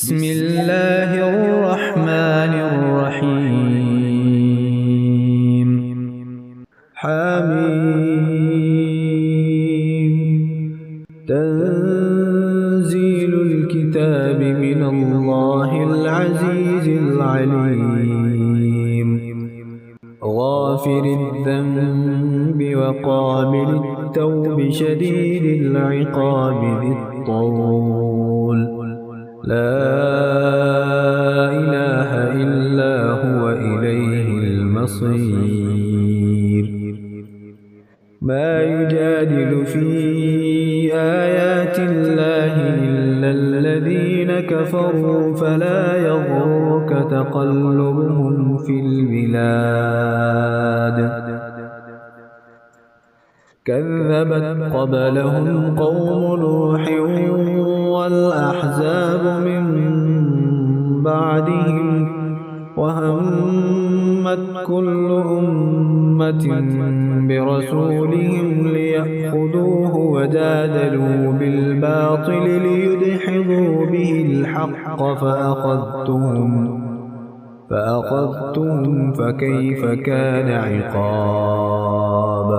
بسم الله الرحمن الرحيم. حميم. تنزيل الكتاب من الله العزيز العليم. غافر الذنب وقابل التوب شديد العقاب ذي الطول. لا إله إلا هو إليه المصير. ما يجادل في آيات الله إلا الذين كفروا فلا يغرك تقلبهم في البلاد. كذبت قبلهم قوم نوح والأحزاب من بعدهم وهمت كل أمة برسولهم ليأخذوه وجادلوا بالباطل ليدحضوا به الحق فأخذتهم فكيف كان عقاب.